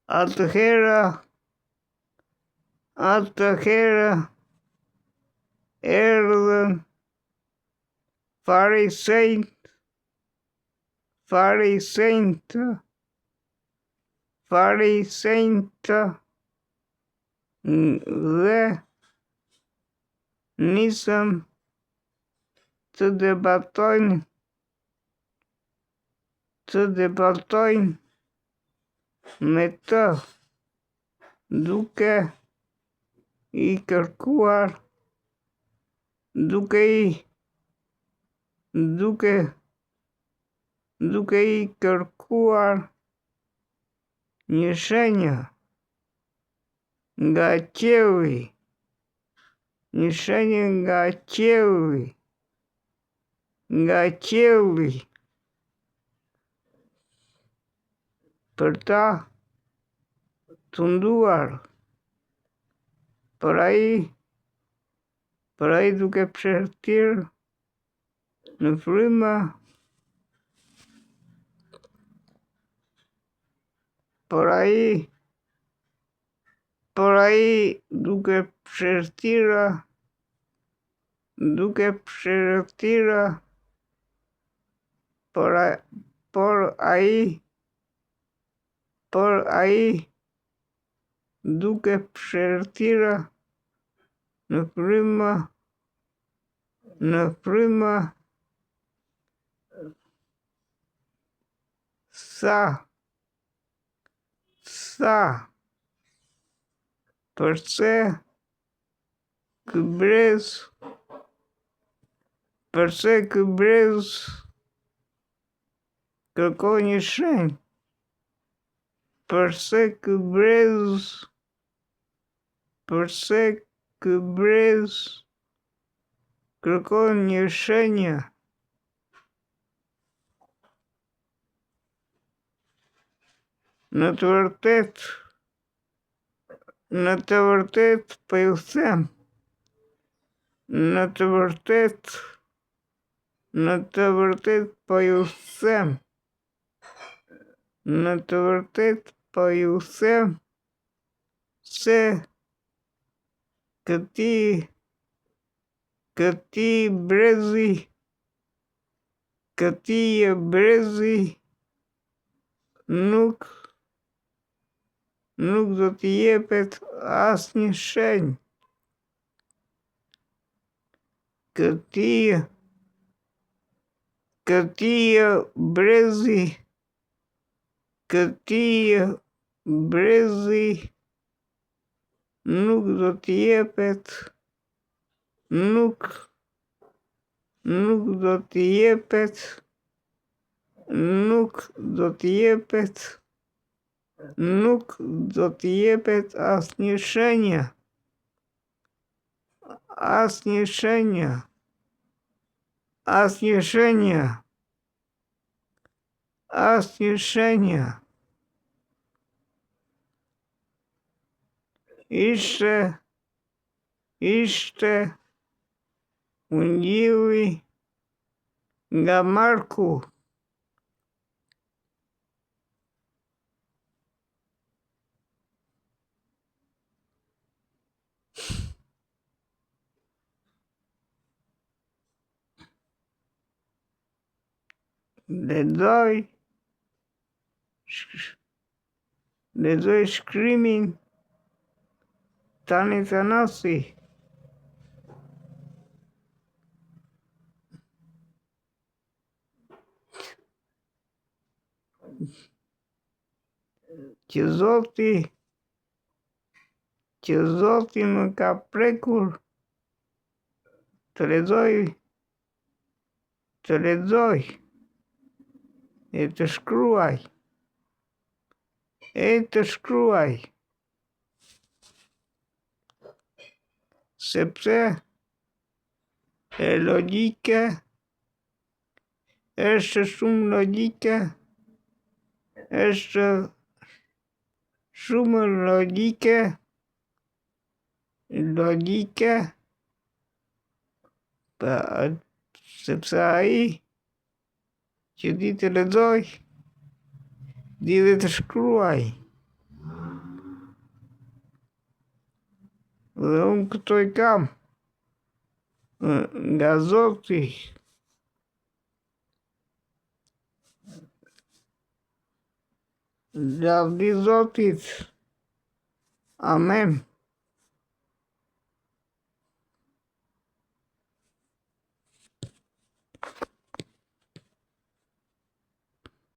atëherë erdhën farisejtë dhe nisën të debatojnë me të, duke i kërkuar një shenjë nga qielli për ta tunduar. Por ai duke përshtirë në frymë sa përse ky brez kërkoi një shenjë, përse ky brez kërkoi një shenjë. Në të vërtetë po ju them, se këtij brezi nuk do t'i jepet asnjë shenjë. Këtij brezi nuk do t'i jepet asnjë shenjë. Ishte ungjilli nga Marku. Lexoj shkrimin tani Thanasi. Që Zoti më ka prekur të lexoj e të shkruaj, sepse është shumë logjike, sepse ai që di të lexoj, di dhe të shkruaj. Leon ktoj kam? Gazoty. Gardizotic. Amen.